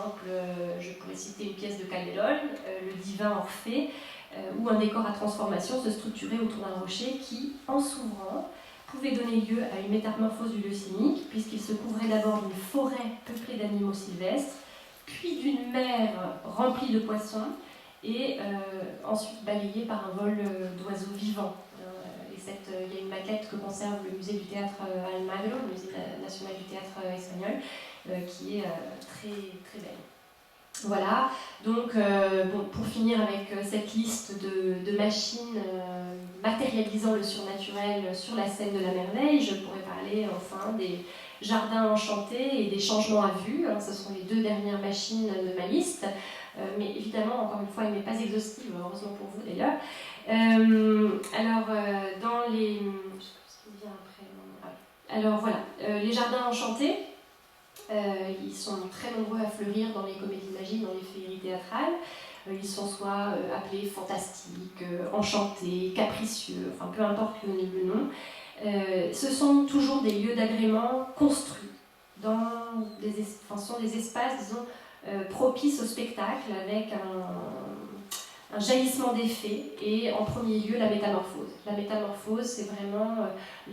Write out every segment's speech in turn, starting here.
exemple, je pourrais citer une pièce de Calderón, le divin Orphée, où un décor à transformation se structurait autour d'un rocher qui, en s'ouvrant, pouvait donner lieu à une métamorphose du lieu scénique, puisqu'il se couvrait d'abord d'une forêt peuplée d'animaux sylvestres, puis d'une mer remplie de poissons, et ensuite balayée par un vol d'oiseaux vivants. Il y a une maquette que conserve le musée du théâtre Almagro, le musée national du théâtre espagnol, qui est très, très belle. Voilà, donc pour finir avec cette liste de machines matérialisant le surnaturel sur la scène de la merveille, je pourrais parler enfin des jardins enchantés et des changements à vue. Alors, ce sont les 2 dernières machines de ma liste, mais évidemment, encore une fois, elle n'est pas exhaustive, heureusement pour vous d'ailleurs. Dans les... Je sais pas ce qui vient après. Alors voilà, les jardins enchantés. Ils sont très nombreux à fleurir dans les comédies magiques, dans les féeries théâtrales. Ils sont soit appelés fantastiques, enchantés, capricieux, enfin peu importe le nom. Ce sont toujours des lieux d'agrément construits sont des espaces, disons, propices au spectacle, avec un jaillissement d'effets, et en premier lieu la métamorphose. La métamorphose, c'est vraiment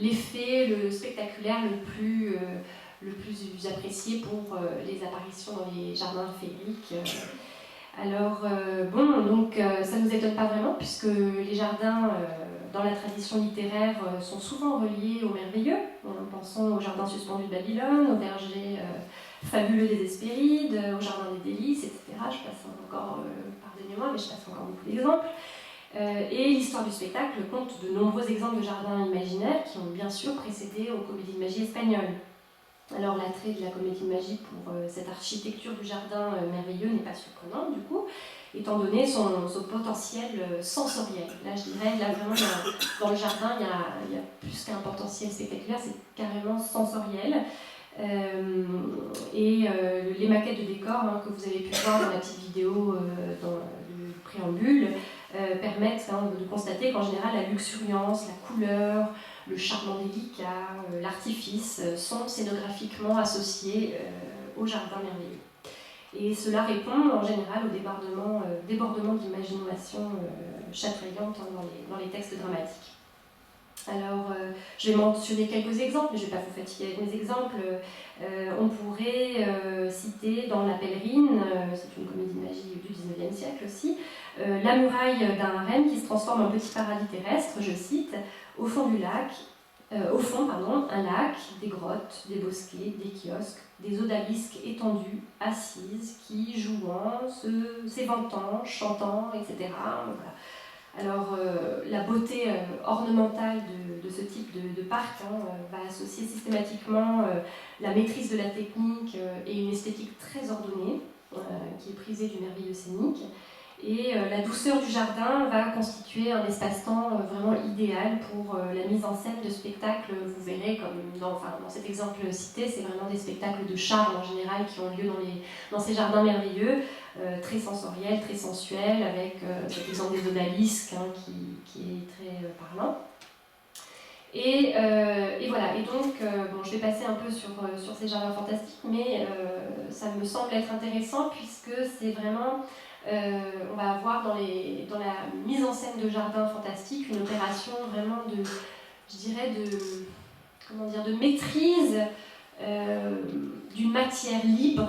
l'effet, le spectaculaire le plus apprécié pour les apparitions dans les jardins féeriques. Ça ne nous étonne pas vraiment, puisque les jardins, dans la tradition littéraire, sont souvent reliés au merveilleux. Pensons au jardin suspendu de Babylone, au verger fabuleux des Hespérides, au jardin des délices, etc. Je passe encore, pardonnez-moi, mais je passe encore beaucoup d'exemples. Et l'histoire du spectacle compte de nombreux exemples de jardins imaginaires qui ont bien sûr précédé aux comédies de magie espagnoles. Alors l'attrait de la comédie de magie pour cette architecture du jardin merveilleux n'est pas surprenant du coup, étant donné son potentiel sensoriel. Là je dirais, vraiment dans le jardin il y a plus qu'un potentiel spectaculaire, c'est carrément sensoriel. Les maquettes de décors que vous avez pu voir dans la petite vidéo dans le préambule permettent de constater qu'en général la luxuriance, la couleur, le charme délicat, l'artifice sont scénographiquement associés au jardin merveilleux. Et cela répond en général au débordement d'imagination chatoyante dans les textes dramatiques. Alors, je vais mentionner quelques exemples, mais je ne vais pas vous fatiguer avec mes exemples. On pourrait citer dans La Pèlerine, c'est une comédie de magie du XIXe siècle aussi, la muraille d'un harem qui se transforme en petit paradis terrestre, je cite, au fond, un lac, des grottes, des bosquets, des kiosques, des odalisques étendues, assises, qui, jouant, s'éventant, chantant, etc. Voilà. Alors, la beauté ornementale de ce type de parc va associer systématiquement la maîtrise de la technique et une esthétique très ordonnée, qui est prisée du merveilleux scénique. Et la douceur du jardin va constituer un espace-temps vraiment idéal pour la mise en scène de spectacles. Vous verrez, comme dans cet exemple cité, c'est vraiment des spectacles de charme en général qui ont lieu dans ces jardins merveilleux, très sensoriels, très sensuels, avec cet exemple des odalisques qui est très parlant. Et voilà, et donc je vais passer un peu sur ces jardins fantastiques, mais ça me semble être intéressant puisque c'est vraiment... on va avoir dans la mise en scène de jardins fantastiques une opération vraiment de maîtrise d'une matière libre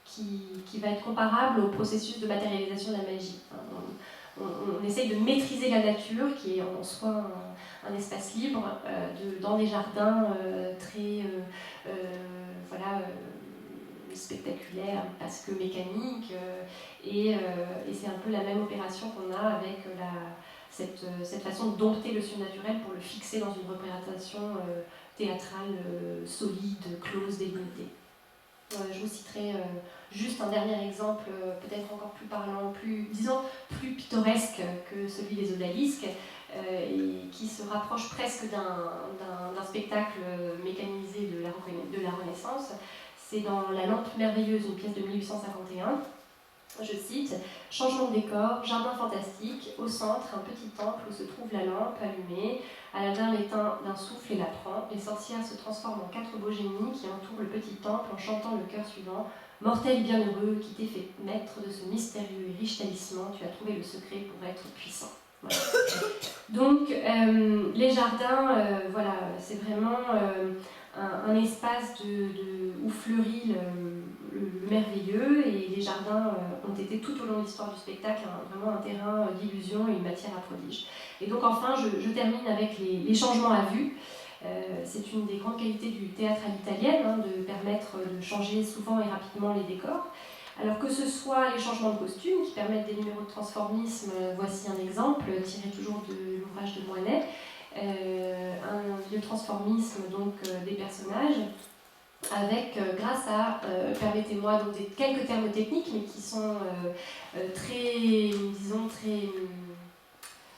qui va être comparable au processus de matérialisation de la magie. On essaye de maîtriser la nature, qui est en soi un espace libre, dans des jardins très spectaculaire, parce que mécanique, et c'est un peu la même opération qu'on a avec cette façon de dompter le surnaturel pour le fixer dans une représentation théâtrale solide, close, délimitée. Je vous citerai juste un dernier exemple, peut-être encore plus parlant, plus pittoresque que celui des odalisques, et qui se rapproche presque d'un spectacle mécanisé de la Renaissance. C'est dans La Lampe merveilleuse, une pièce de 1851, Je cite, « Changement de décor, jardin fantastique, au centre, un petit temple où se trouve la lampe allumée. Aladin l'éteint d'un souffle et la prend. Les sorcières se transforment en 4 beaux génies qui entourent le petit temple en chantant le chœur suivant. Mortel bienheureux qui t'es fait maître de ce mystérieux et riche talisman, tu as trouvé le secret pour être puissant. » Voilà. Donc, les jardins, voilà, c'est vraiment un espace où fleurit le merveilleux, et les jardins ont été tout au long de l'histoire du spectacle vraiment un terrain d'illusion et une matière à prodige. Et donc enfin, je termine avec les changements à vue. C'est une des grandes qualités du théâtre à l'italienne, hein, de permettre de changer souvent et rapidement les décors. Alors que ce soit les changements de costumes qui permettent des numéros de transformisme, voici un exemple tiré toujours de l'ouvrage de Moinet, le transformisme donc, des personnages, avec, grâce à, permettez-moi, donc quelques termes techniques, mais qui sont très, disons, très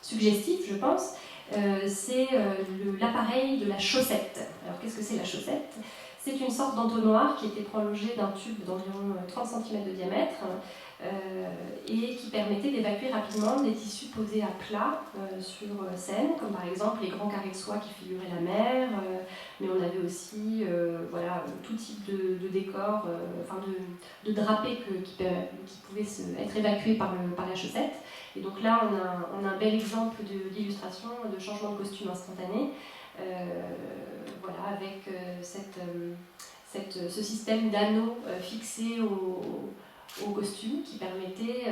suggestifs, je pense. C'est l'appareil de la chaussette. Alors qu'est-ce que c'est la chaussette ? C'est une sorte d'entonnoir qui était prolongé d'un tube d'environ 30 cm de diamètre et qui permettait d'évacuer rapidement des tissus posés à plat sur scène, comme par exemple les grands carrés de soie qui figuraient la mer, mais on avait aussi voilà, tout type de décors, enfin de drapés qui pouvaient être évacués par la chaussette. Et donc là, on a un bel exemple d'illustration de changement de costume instantané. Voilà, avec ce système d'anneaux fixés au costume qui permettait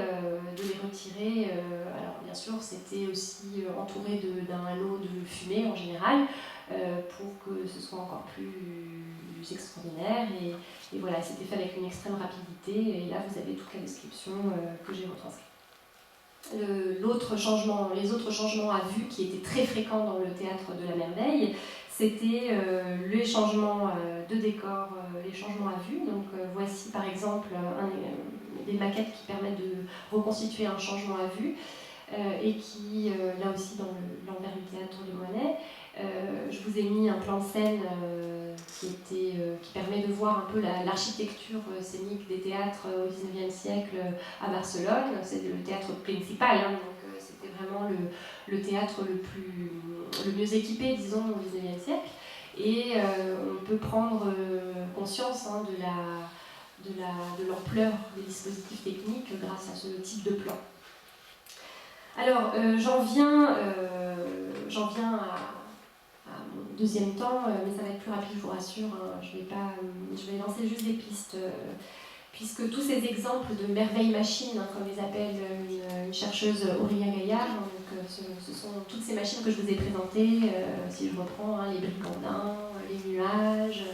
de les retirer. Alors bien sûr, c'était aussi entouré d'un halo de fumée en général pour que ce soit encore plus extraordinaire. Et voilà, c'était fait avec une extrême rapidité. Et là, vous avez toute la description que j'ai retranscrite. Les autres changements à vue qui étaient très fréquents dans le théâtre de la merveille, c'était les changements de décor, les changements à vue. Donc voici par exemple des maquettes qui permettent de reconstituer un changement à vue et qui, là aussi dans l'envers du théâtre de Moinet, je vous ai mis un plan de scène qui permet de voir un peu l'architecture scénique des théâtres au XIXe siècle à Barcelone. C'est le théâtre principal, hein, donc c'était vraiment le théâtre le mieux équipé, disons, au XIXe siècle. Et on peut prendre conscience hein, de l'ampleur des dispositifs techniques grâce à ce type de plan. Alors, j'en viens à mon deuxième temps, mais ça va être plus rapide, je vous rassure. Hein, je vais lancer juste des pistes, puisque tous ces exemples de merveilles machines, hein, comme les appelle une chercheuse Aurélia Gaillard, hein, donc, ce sont toutes ces machines que je vous ai présentées, si je reprends, hein, les brigandins, les nuages,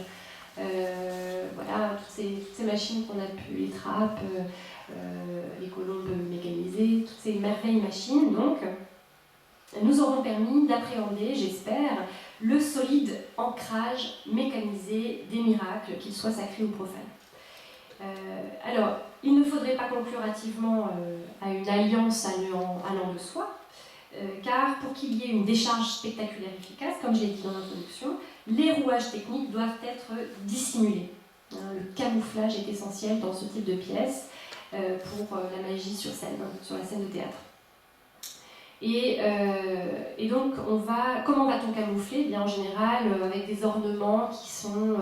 voilà, toutes ces machines qu'on a pu, les trappes, les colombes mécanisées, toutes ces merveilles machines, donc, nous auront permis d'appréhender, j'espère, le solide ancrage mécanisé des miracles, qu'ils soient sacrés ou profanes. Alors, il ne faudrait pas conclure hâtivement à une alliance allant de soi, car pour qu'il y ait une décharge spectaculaire efficace, comme je l'ai dit dans l'introduction, les rouages techniques doivent être dissimulés. Le camouflage est essentiel dans ce type de pièce pour la magie sur scène, sur la scène de théâtre. Et donc, comment va-t-on camoufler ? Bien, en général, avec des ornements qui sont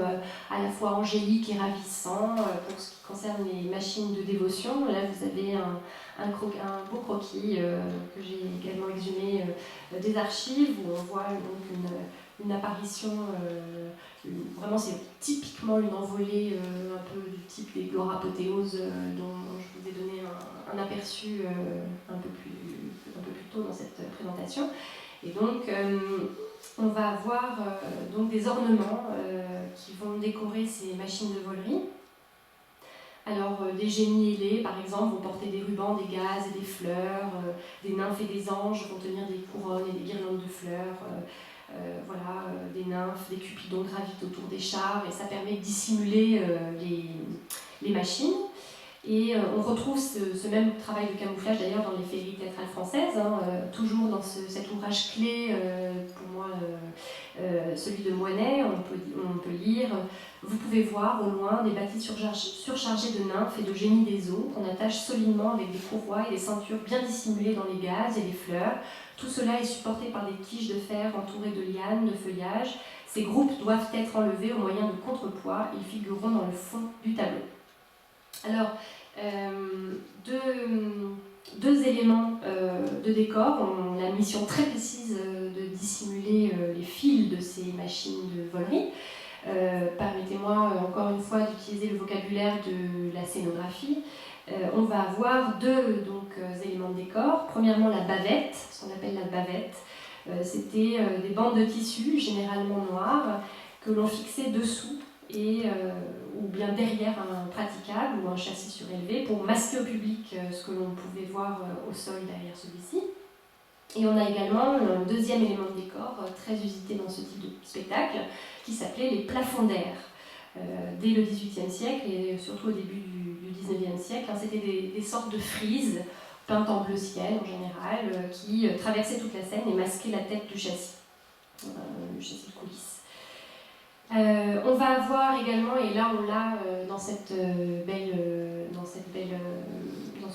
à la fois angéliques et ravissants. Pour ce qui concerne les machines de dévotion, là, vous avez un beau croquis que j'ai également exhumé des archives, où on voit donc une apparition, vraiment c'est typiquement une envolée un peu du type des Glorapothéoses dont je vous ai donné un aperçu un peu plus tôt dans cette présentation. Et donc on va avoir donc des ornements qui vont décorer ces machines de volerie. Alors, des génies ailés, par exemple, vont porter des rubans, des gazes et des fleurs. Des nymphes et des anges vont tenir des couronnes et des guirlandes de fleurs. Voilà, des nymphes, des cupidons gravitent autour des chars, et ça permet de dissimuler les machines. Et on retrouve ce même travail de camouflage d'ailleurs dans les féeries théâtrales françaises, toujours dans cet ouvrage clé, pour moi, celui de Moinet, on peut lire « Vous pouvez voir au loin des bâtis surchargés de nymphes et de génies des eaux qu'on attache solidement avec des courroies et des ceintures bien dissimulées dans les gazes et les fleurs. Tout cela est supporté par des tiges de fer entourées de lianes, de feuillages. Ces groupes doivent être enlevés au moyen de contrepoids. Ils figureront dans le fond du tableau. » Alors, deux éléments de décor ont la mission très précise de dissimuler les fils de ces machines de volerie. Permettez-moi encore une fois d'utiliser le vocabulaire de la scénographie. On va avoir deux éléments de décor. Premièrement, la bavette, ce qu'on appelle la bavette. C'était des bandes de tissu, généralement noires, que l'on fixait dessous ou bien derrière un praticable ou un châssis surélevé pour masquer au public ce que l'on pouvait voir au sol derrière celui-ci. Et on a également un deuxième élément de décor très usité dans ce type de spectacle qui s'appelait les plafonds d'air. Dès le XVIIIe siècle et surtout au début du XIXe siècle, c'était des sortes de frises peintes en bleu ciel en général qui traversaient toute la scène et masquaient la tête du châssis de coulisses. On va avoir également, et là on l'a dans ce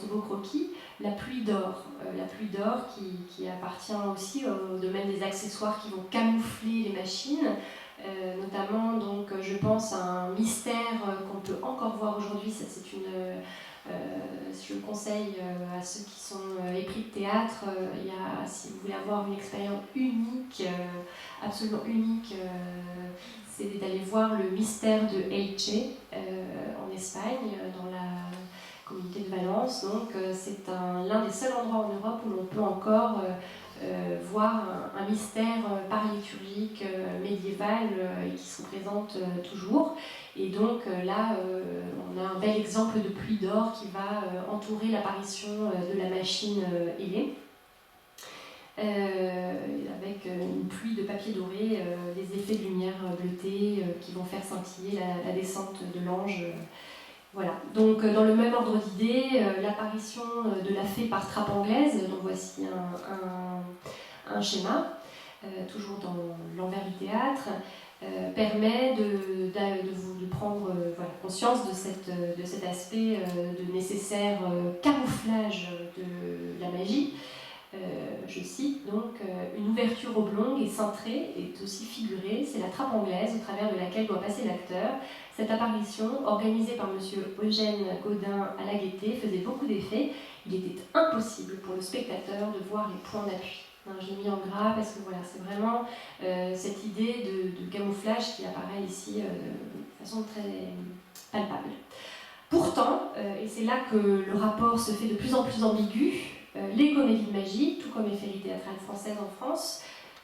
beau croquis, la pluie d'or. La pluie d'or qui appartient aussi au domaine des accessoires qui vont camoufler les machines, notamment donc je pense à un mystère qu'on peut encore voir aujourd'hui. Ça, je le conseille à ceux qui sont épris de théâtre. Si vous voulez avoir une expérience unique, absolument unique, c'est d'aller voir le mystère de Elche en Espagne, dans la communauté de Valence. Donc c'est l'un des seuls endroits en Europe où l'on peut encore voir un mystère paraliturgique médiéval et qui se représente toujours. Et donc là, on a un bel exemple de pluie d'or qui va entourer l'apparition de la machine ailée. Avec une pluie de papier doré, des effets de lumière bleutée qui vont faire scintiller la descente de l'ange. Voilà. Donc dans le même ordre d'idée, l'apparition de la fée par trappe anglaise, dont voici un schéma, toujours dans l'envers du théâtre, permet de prendre conscience de cet aspect de nécessaire camouflage de la magie. Je cite donc une ouverture oblongue et cintrée est aussi figurée, c'est la trappe anglaise au travers de laquelle doit passer l'acteur. Cette apparition, organisée par M. Eugène Gaudin à la Gaîté, faisait beaucoup d'effet. Il était impossible pour le spectateur de voir les points d'appui. Je l'ai mis en gras parce que voilà, c'est vraiment cette idée de camouflage qui apparaît ici de façon très palpable. Pourtant, et c'est là que le rapport se fait de plus en plus ambigu, les comédies de magie, tout comme les féeries théâtrales françaises en France,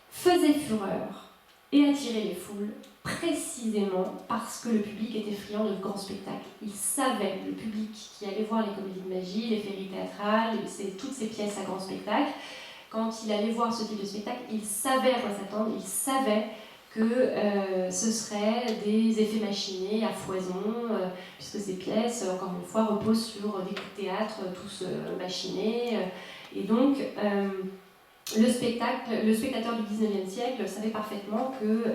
faisaient fureur et attiraient les foules précisément parce que le public était friand de grands spectacles. Il savait, le public qui allait voir les comédies de magie, les féeries théâtrales, toutes ces pièces à grand spectacle, quand il allait voir ce type de spectacle, il savait à quoi s'attendre, il savait que ce seraient des effets machinés à foison, puisque ces pièces, encore une fois, reposent sur des coups de théâtre tous machinés. Et donc, le spectateur du XIXe siècle savait parfaitement que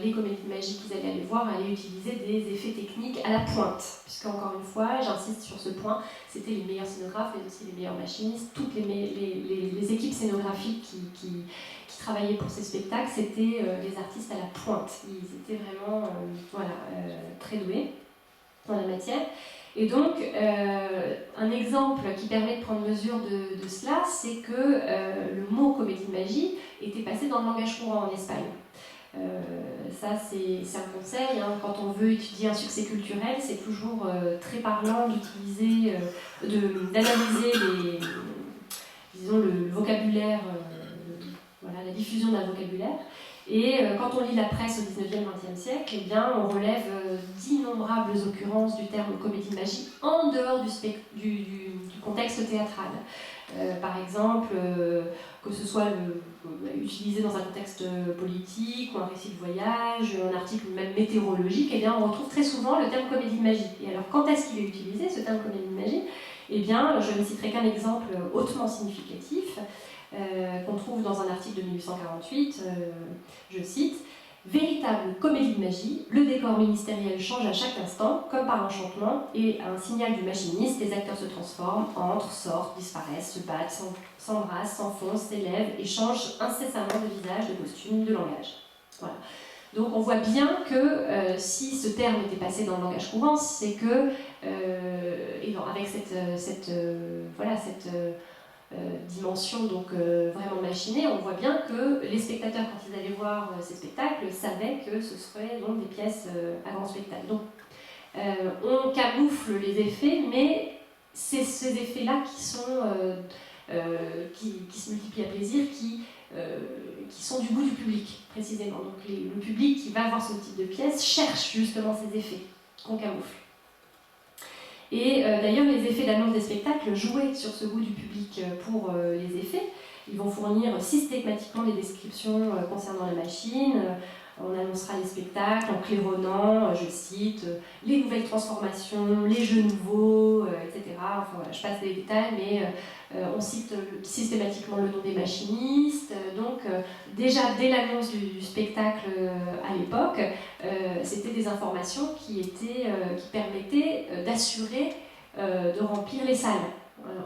les comédies de magie qu'ils allaient aller voir allaient utiliser des effets techniques à la pointe, puisque encore une fois, j'insiste sur ce point, c'était les meilleurs scénographes, mais aussi les meilleurs machinistes, toutes les équipes scénographiques qui travaillaient pour ces spectacles, c'était les artistes à la pointe. Ils étaient vraiment très doués dans la matière. Et donc, un exemple qui permet de prendre mesure de cela, c'est que le mot comédie de magie était passé dans le langage courant en Espagne. Ça, c'est un conseil. Quand on veut étudier un succès culturel, c'est toujours très parlant d'utiliser, d'analyser le vocabulaire, la diffusion d'un vocabulaire. Et quand on lit la presse au 19e, 20e siècle, eh bien, on relève d'innombrables occurrences du terme comédie de magie en dehors du contexte théâtral. Par exemple, que ce soit utilisé dans un contexte politique ou un récit de voyage, un article même météorologique, eh bien, on retrouve très souvent le terme comédie de magie. Et alors, quand est-ce qu'il est utilisé, ce terme comédie de magie? Eh bien, je ne citerai qu'un exemple hautement significatif qu'on trouve dans un article de 1848, je cite: véritable comédie de magie, le décor ministériel change à chaque instant, comme par enchantement, et à un signal du machiniste, les acteurs se transforment, entrent, sortent, disparaissent, se battent, s'embrassent, s'enfoncent, s'élèvent et changent incessamment de visage, de costume, de langage. Voilà. Donc on voit bien que si ce terme était passé dans le langage courant, c'est que, et non, avec cette dimension donc vraiment machinée, on voit bien que les spectateurs, quand ils allaient voir ces spectacles, savaient que ce seraient donc des pièces à grand spectacle. Donc on camoufle les effets, mais c'est ces effets-là qui sont qui se multiplient à plaisir, qui sont du goût du public précisément. Donc le public qui va voir ce type de pièce cherche justement ces effets qu'on camoufle. Et d'ailleurs, les effets d'annonce des spectacles jouaient sur ce goût du public pour les effets. Ils vont fournir systématiquement des descriptions concernant la machine. On annoncera les spectacles en claironnant, je cite, les nouvelles transformations, les jeux nouveaux, etc. Enfin voilà, je passe des détails, mais on cite systématiquement le nom des machinistes. Donc déjà dès l'annonce du spectacle à l'époque, c'était des informations qui permettaient d'assurer de remplir les salles.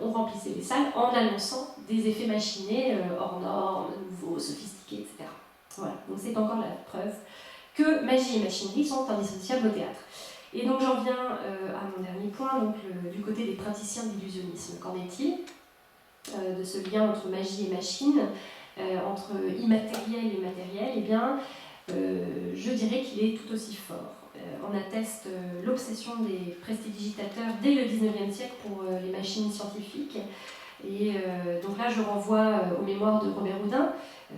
On remplissait les salles en annonçant des effets machinés hors normes, nouveaux, sophistiqués, etc. Voilà, donc c'est encore la preuve que magie et machinerie sont indissociables au théâtre. Et donc j'en viens à mon dernier point, donc du côté des praticiens d'illusionnisme. Qu'en est-il de ce lien entre magie et machine, entre immatériel et matériel? Eh bien, je dirais qu'il est tout aussi fort. On atteste l'obsession des prestidigitateurs dès le XIXe siècle pour les machines scientifiques. Et donc là, je renvoie aux mémoires de Robert Houdin,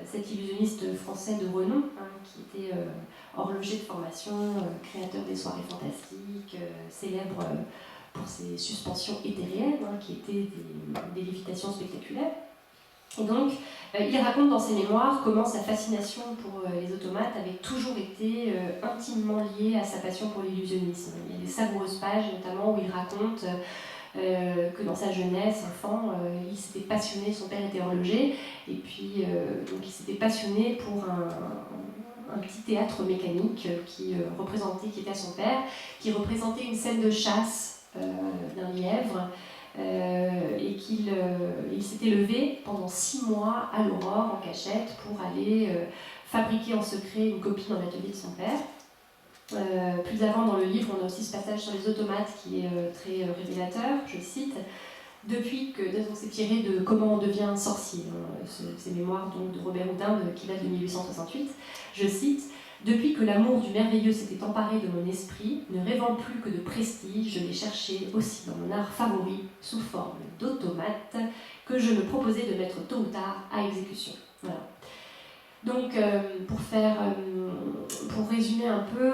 cet illusionniste français de renom, qui était horloger de formation, créateur des soirées fantastiques, célèbre pour ses suspensions éthériennes, qui étaient des lévitations spectaculaires. Et donc, il raconte dans ses mémoires comment sa fascination pour les automates avait toujours été intimement liée à sa passion pour l'illusionnisme. Il y a des savoureuses pages, notamment, où il raconte que dans sa jeunesse, enfant, il s'était passionné, son père était horloger, et puis donc il s'était passionné pour un petit théâtre mécanique qui était à son père, qui représentait une scène de chasse d'un lièvre, et qu'il s'était levé pendant 6 mois à l'aurore en cachette pour aller fabriquer en secret une copie dans l'atelier de son père. Plus avant dans le livre, on a aussi ce passage sur les automates qui est très révélateur, je cite: depuis que, c'est tiré de Comment on devient sorcier, ces mémoires donc, de Robert Houdin qui date de 1868, je cite: depuis que l'amour du merveilleux s'était emparé de mon esprit, ne rêvant plus que de prestige, je l'ai cherché aussi dans mon art favori, sous forme d'automate, que je me proposais de mettre tôt ou tard à exécution. Voilà. Donc, pour résumer un peu,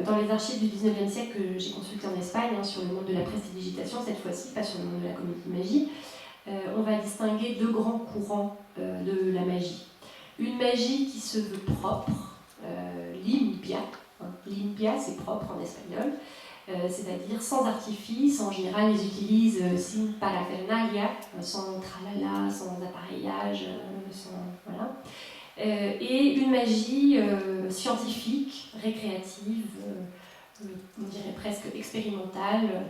dans les archives du XIXe siècle que j'ai consultées en Espagne, sur le monde de la prestidigitation, cette fois-ci, pas sur le monde de la comédie de magie, on va distinguer 2 grands courants de la magie. Une magie qui se veut propre, limpia. Limpia, c'est propre en espagnol, c'est-à-dire sans artifice. En général, ils utilisent sin parafernalia, sans tralala, sans appareillage, voilà. Et une magie scientifique, récréative, on dirait presque expérimentale,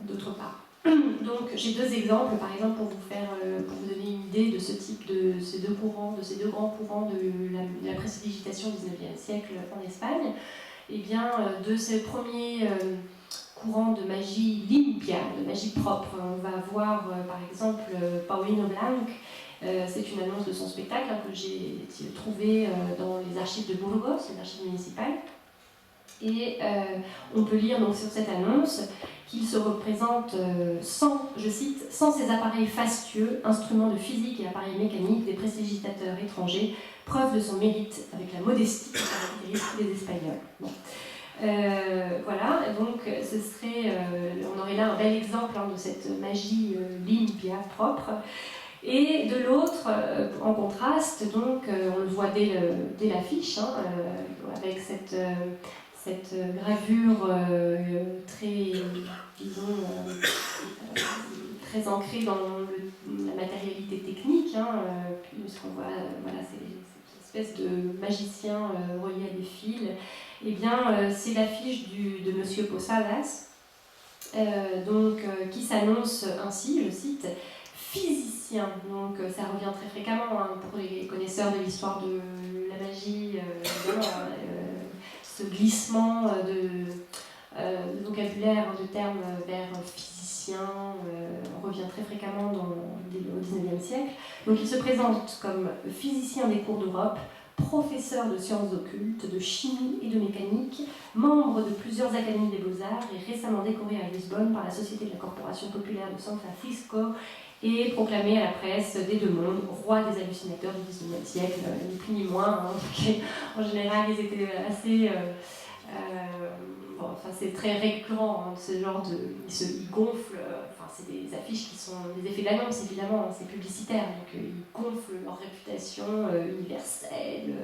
d'autre part. Donc j'ai 2 exemples, par exemple, pour vous donner une idée de ce type de ces 2 courants, de ces 2 grands courants de la prestidigitation du XIXe siècle en Espagne. Et bien, de ces premiers courants de magie limpia, de magie propre, on va voir par exemple Paulino Blanc. C'est une annonce de son spectacle que j'ai trouvé dans les archives de Burgos, les archives municipales. Et on peut lire donc sur cette annonce qu'il se représente je cite, sans ces appareils fastueux, instruments de physique et appareils mécaniques des prestidigitateurs étrangers, preuve de son mérite avec la modestie caractéristique des Espagnols. Bon. Voilà, donc ce serait, on aurait est là un bel exemple de cette magie limpia, propre. Et de l'autre, en contraste, donc, on le voit dès l'affiche, avec cette gravure très, disons, très ancrée dans la matérialité technique, puisqu'on voit voilà, cette espèce de magicien relié à des fils. Eh bien, c'est l'affiche de Monsieur Posadas, qui s'annonce ainsi, je cite, physicien. Donc ça revient très fréquemment pour les connaisseurs de l'histoire de la magie, ce glissement de vocabulaire, de termes vers physicien, revient très fréquemment au XIXe siècle. Donc il se présente comme physicien des cours d'Europe, professeur de sciences occultes, de chimie et de mécanique, membre de plusieurs académies des beaux-arts et récemment décoré à Lisbonne par la Société de la Corporation populaire de San Francisco et proclamé à la presse des deux mondes roi des hallucinateurs du XIXe siècle, ni plus ni moins. En général, ils étaient assez... c'est très récurrent, ce genre de... Ils gonflent, c'est des affiches qui sont des effets d'annonce, évidemment, c'est publicitaire, donc ils gonflent leur réputation universelle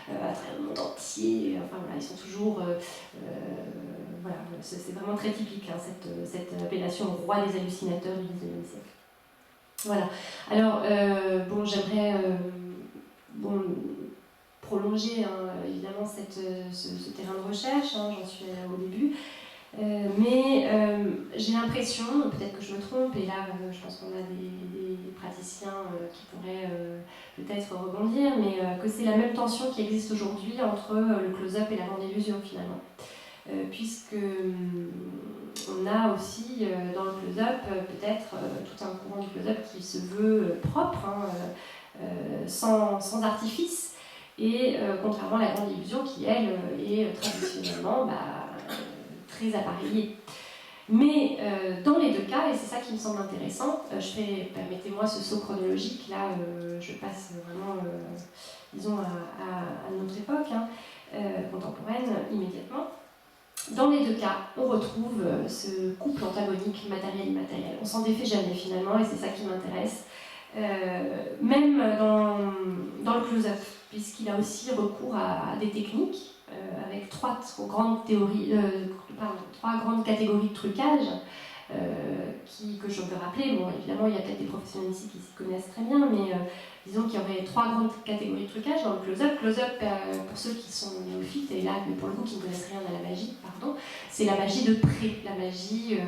à travers le monde entier, ils sont toujours... c'est vraiment très typique, cette appellation roi des hallucinateurs du XIXe siècle. Voilà. Alors, j'aimerais prolonger évidemment ce terrain de recherche, j'en suis au début, mais j'ai l'impression, peut-être que je me trompe, et là je pense qu'on a des praticiens qui pourraient peut-être rebondir, mais que c'est la même tension qui existe aujourd'hui entre le close-up et la grande illusion finalement. Puisque on a aussi dans le close-up peut-être tout un courant du close-up qui se veut propre, sans artifice, et contrairement à la grande illusion qui, elle, est traditionnellement très appareillée. Mais dans les deux cas, et c'est ça qui me semble intéressant, permettez-moi ce saut chronologique, là je passe vraiment, disons, à notre époque contemporaine immédiatement. Dans les deux cas, on retrouve ce couple antagonique matériel-immatériel. On s'en défait jamais finalement, et c'est ça qui m'intéresse. Même dans le close-up, puisqu'il a aussi recours à des techniques, avec trois grandes catégories de trucage, que je peux rappeler. Bon, évidemment, il y a peut-être des professionnels ici qui s'y connaissent très bien, mais disons qu'il y aurait trois grandes catégories de trucage dans le close-up. Close-up, pour ceux qui sont néophytes, et là, mais pour le coup, qui ne connaissent rien à la magie, c'est la magie de près, la magie,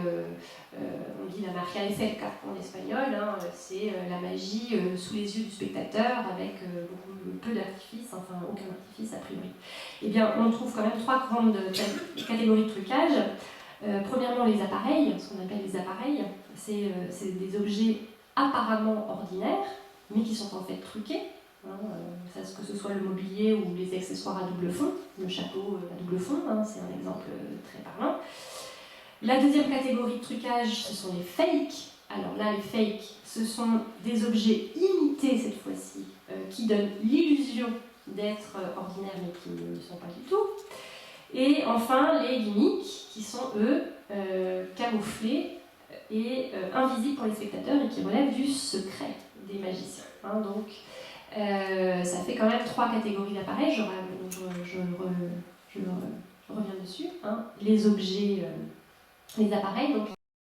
on dit la magia de cerca en espagnol, c'est la magie sous les yeux du spectateur, avec peu d'artifice, enfin aucun artifice a priori. Eh bien, on trouve quand même trois grandes catégories de trucage. Premièrement, les appareils, ce qu'on appelle les appareils, c'est des objets apparemment ordinaires, mais qui sont en fait truqués, que ce soit le mobilier ou les accessoires à double fond, le chapeau à double fond, c'est un exemple très parlant. La deuxième catégorie de trucage, ce sont les fakes. Alors là, les fakes, ce sont des objets imités cette fois-ci, qui donnent l'illusion d'être ordinaires, mais qui ne le sont pas du tout. Et enfin, les gimmicks, qui sont, eux, camouflés et invisibles pour les spectateurs et qui relèvent du secret des magiciens. Donc, ça fait quand même trois catégories d'appareils, je reviens dessus. Les objets, les appareils, donc